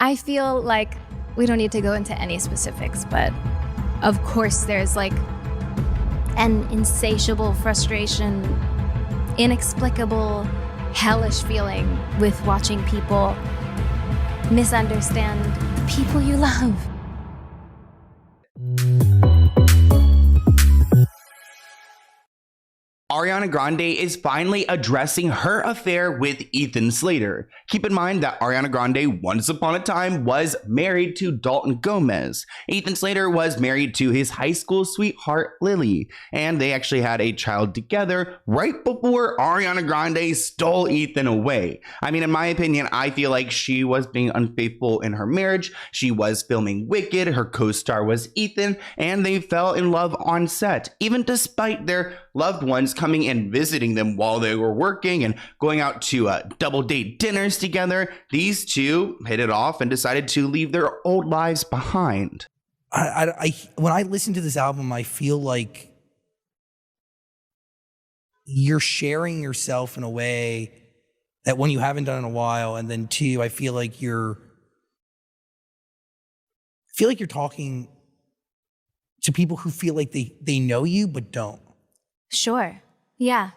I feel like we don't need to go into any specifics, but of course there's like an insatiable frustration, inexplicable, hellish feeling with watching people misunderstand the people you love. Ariana Grande is finally addressing her affair with Ethan Slater. Keep in mind that Ariana Grande once upon a time was married to Dalton Gomez. Ethan Slater was married to his high school sweetheart Lily, and they actually had a child together right before Ariana Grande stole Ethan away. I mean, in my opinion, I feel like she was being unfaithful in her marriage. She was filming Wicked, her co-star was Ethan, and they fell in love on set, even despite their loved ones coming and visiting them while they were working and going out to double date dinners together. These two hit it off and decided to leave their old lives behind. When I listen to this album, I feel like you're sharing yourself in a way that one, you haven't done in a while, and then two, I feel like you're talking to people who feel like they know you but don't. Sure. Yeah.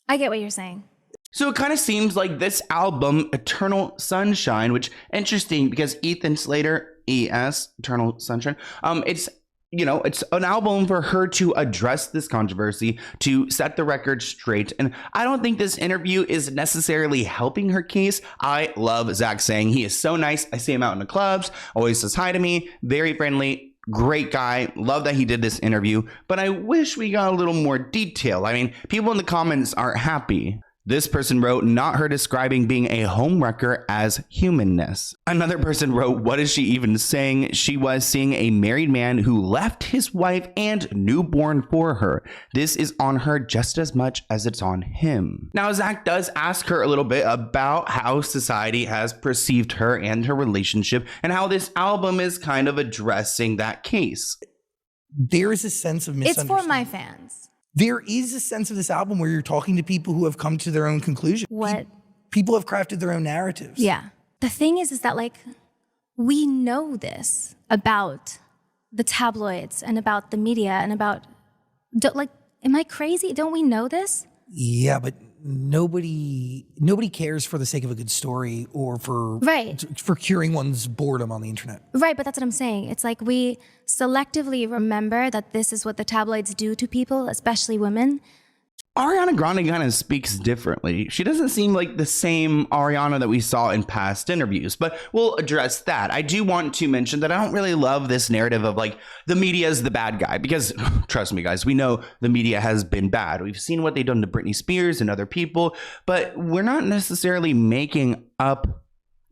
I get what you're saying. So it kind of seems like this album, Eternal Sunshine, which interesting because Ethan Slater, ES, Eternal Sunshine, it's an album for her to address this controversy, to set the record straight. And I don't think this interview is necessarily helping her case. I love Zach Sang. He is so nice. I see him out in the clubs, always says hi to me, very friendly. Great guy. Love that he did this interview, but I wish we got a little more detail. I mean, people in the comments aren't happy. This person wrote, not her describing being a homewrecker as humanness. Another person wrote, what is she even saying? She was seeing a married man who left his wife and newborn for her. This is on her just as much as it's on him. Now, Zach does ask her a little bit about how society has perceived her and her relationship and how this album is kind of addressing that case. There is a sense of misunderstanding. It's for my fans. There is a sense of this album where you're talking to people who have come to their own conclusion. What? People have crafted their own narratives. Yeah. The thing is that like, we know this about the tabloids and about the media and about, like, am I crazy? Don't we know this? Yeah, but nobody cares for the sake of a good story or for curing one's boredom on the internet. Right, but that's what I'm saying. It's like we selectively remember that this is what the tabloids do to people, especially women. Ariana Grande kind of speaks differently. She doesn't seem like the same Ariana that we saw in past interviews, but we'll address that. I do want to mention that I don't really love this narrative of like the media is the bad guy, because trust me guys, we know the media has been bad. We've seen what they've done to Britney Spears and other people, but we're not necessarily making up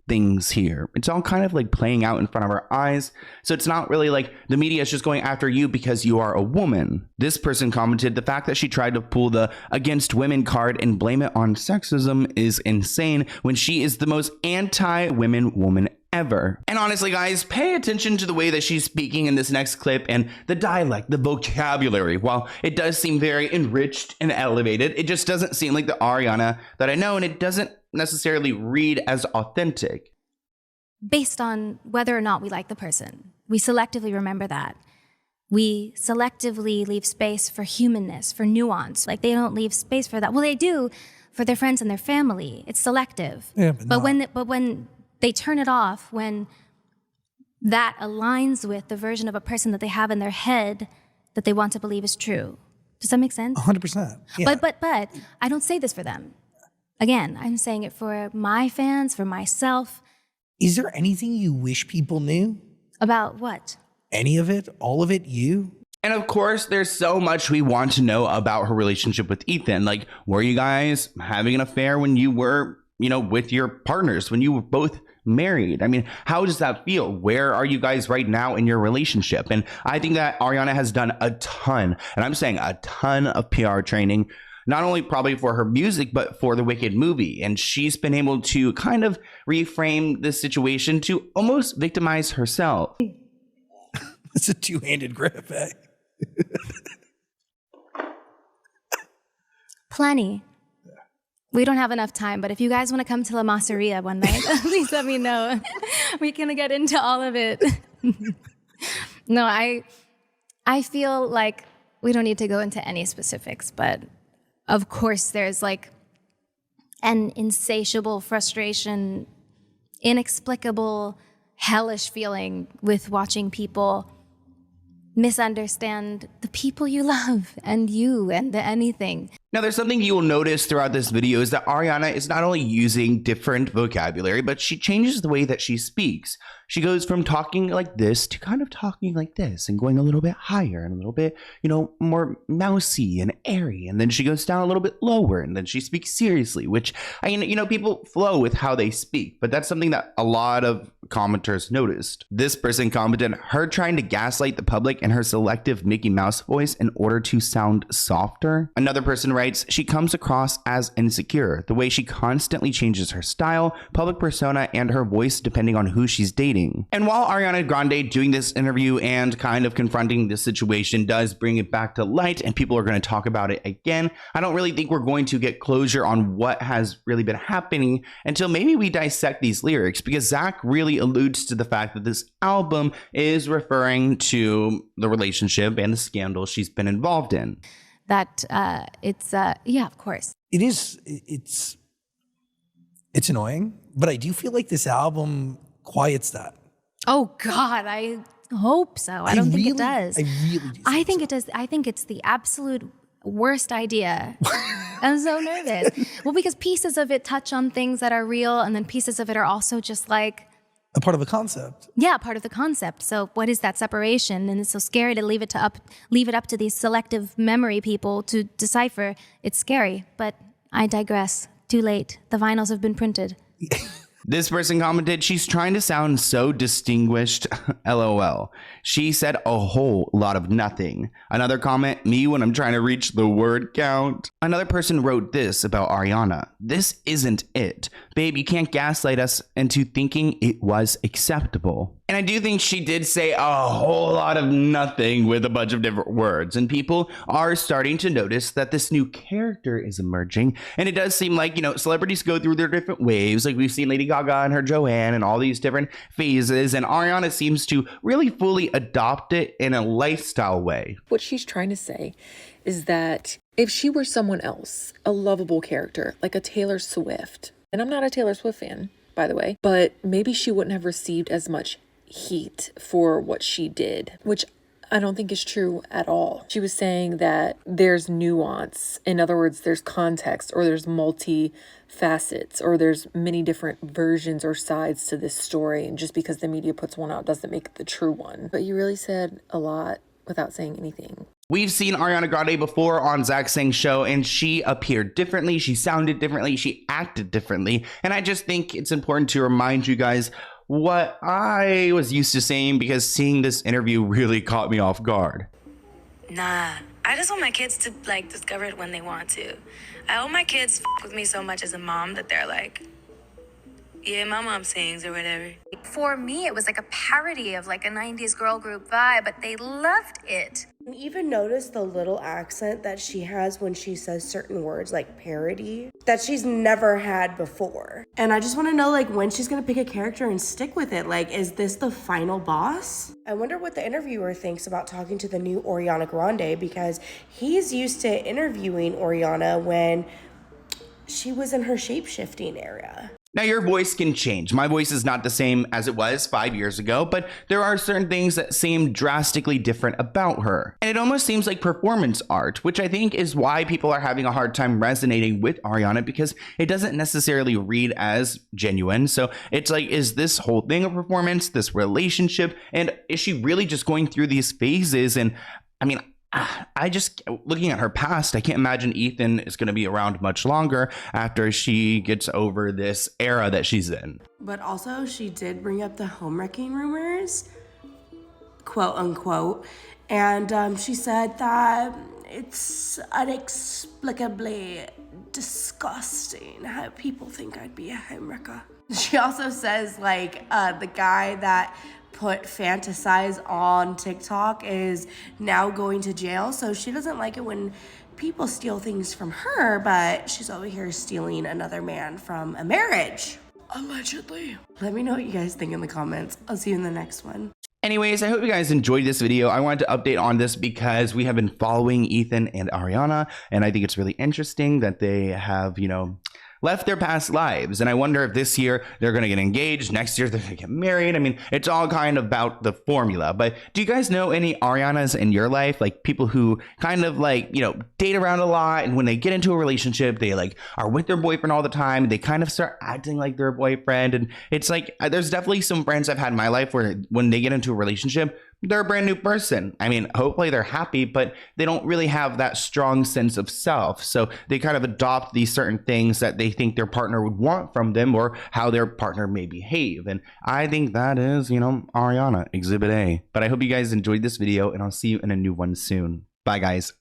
things here. It's all kind of like playing out in front of our eyes. So it's not really like the media is just going after you because you are a woman. This person commented, the fact that she tried to pull the against women card and blame it on sexism is insane when she is the most anti-women woman ever. And honestly, guys, pay attention to the way that she's speaking in this next clip and the dialect, the vocabulary. While it does seem very enriched and elevated, it just doesn't seem like the Ariana that I know, and it doesn't necessarily read as authentic. Based on whether or not we like the person. We selectively remember that. We selectively leave space for humanness, for nuance. Like they don't leave space for that. Well, they do for their friends and their family. It's selective. Yeah, but when they turn it off, when that aligns with the version of a person that they have in their head that they want to believe is true. Does that make sense? 100%. Yeah. But I don't say this for them. Again, I'm saying it for my fans, for myself. Is there anything you wish people knew? About what? Any of it? All of it? You? And of course, there's so much we want to know about her relationship with Ethan. Like, were you guys having an affair when you were, with your partners, when you were both married? I mean, how does that feel? Where are you guys right now in your relationship? And I think that Ariana has done a ton, and I'm saying a ton of PR training, not only probably for her music, but for the Wicked movie. And she's been able to kind of reframe this situation to almost victimize herself. It's a two-handed grip, eh? Plenty. We don't have enough time, but if you guys want to come to La Masseria one night, please let me know. We can get into all of it. No, I feel like we don't need to go into any specifics, but of course there's like an insatiable frustration, inexplicable, hellish feeling with watching people misunderstand the people you love and you and anything. Now, there's something you will notice throughout this video is that Ariana is not only using different vocabulary, but she changes the way that she speaks. She goes from talking like this to kind of talking like this and going a little bit higher and a little bit, more mousy and airy. And then she goes down a little bit lower and then she speaks seriously, which, people flow with how they speak. But that's something that a lot of commenters noticed. This person commented, her trying to gaslight the public and her selective Mickey Mouse voice in order to sound softer. Another person writes, she comes across as insecure. The way she constantly changes her style, public persona, and her voice depending on who she's dating. And while Ariana Grande doing this interview and kind of confronting this situation does bring it back to light and people are going to talk about it again, I don't really think we're going to get closure on what has really been happening until maybe we dissect these lyrics, because Zach really alludes to the fact that this album is referring to the relationship and the scandal she's been involved in. That yeah, of course. It's annoying, but I do feel like this album quiets that. Oh God, I hope so. I don't think it does. I really do. I think it does. I think it's the absolute worst idea. I'm so nervous. Well, because pieces of it touch on things that are real, and then pieces of it are also just like a part of a concept. Yeah, part of the concept. So what is that separation? And it's so scary to leave it up to these selective memory people to decipher. It's scary, but I digress. Too late. The vinyls have been printed. This person commented, she's trying to sound so distinguished, LOL. She said a whole lot of nothing. Another comment, me when I'm trying to reach the word count. Another person wrote this about Ariana. This isn't it. Babe, you can't gaslight us into thinking it was acceptable. And I do think she did say a whole lot of nothing with a bunch of different words. And people are starting to notice that this new character is emerging. And it does seem like, celebrities go through their different waves. Like we've seen Lady Gaga and her Joanne and all these different phases. And Ariana seems to really fully adopt it in a lifestyle way. What she's trying to say is that if she were someone else, a lovable character, like a Taylor Swift, and I'm not a Taylor Swift fan, by the way, but maybe she wouldn't have received as much heat for what she did, which I don't think is true at all. She was saying that there's nuance. In other words, there's context, or there's multi-facets, or there's many different versions or sides to this story. And just because the media puts one out doesn't make it the true one. But you really said a lot without saying anything. We've seen Ariana Grande before on Zach Sang's show, and she appeared differently. She sounded differently. She acted differently. And I just think it's important to remind you guys what I was used to saying, because seeing this interview really caught me off guard. Nah, I just want my kids to discover it when they want to. I hope my kids with me so much as a mom that they're like, yeah, my mom sings or whatever. For me, it was like a parody of like a 90s girl group vibe, but they loved it. And even notice the little accent that she has when she says certain words, like parody, that she's never had before. And I just want to know when she's going to pick a character and stick with it. Is this the final boss? I wonder what the interviewer thinks about talking to the new Ariana Grande, because he's used to interviewing Ariana when she was in her shape-shifting era. Now, your voice can change. My voice is not the same as it was 5 years ago, but there are certain things that seem drastically different about her. And it almost seems like performance art, which I think is why people are having a hard time resonating with Ariana, because it doesn't necessarily read as genuine. So it's like, is this whole thing a performance, this relationship? And is she really just going through these phases? And I mean, I just, looking at her past, I can't imagine Ethan is going to be around much longer after she gets over this era that she's in. But also, she did bring up the homewrecking rumors, quote unquote, and she said that it's inexplicably disgusting how people think I'd be a homewrecker. She also says the guy that put fantasize on TikTok is now going to jail, so she doesn't like it when people steal things from her, but she's over here stealing another man from a marriage. Allegedly. Let me know what you guys think in the comments. I'll see you in the next one. Anyways, I hope you guys enjoyed this video. I wanted to update on this because we have been following Ethan and Ariana, and I think it's really interesting that they have, you know, left their past lives. And I wonder if this year they're going to get engaged, next year they're going to get married. I mean, it's all kind of about the formula. But do you guys know any Arianas in your life? Like people who kind of like, you know, date around a lot, and when they get into a relationship, they like are with their boyfriend all the time. They kind of start acting like their boyfriend. And it's like, there's definitely some friends I've had in my life where when they get into a relationship, they're a brand new person. I mean, hopefully they're happy, but they don't really have that strong sense of self. So they kind of adopt these certain things that they think their partner would want from them or how their partner may behave. And I think that is, you know, Ariana, Exhibit A. But I hope you guys enjoyed this video, and I'll see you in a new one soon. Bye, guys.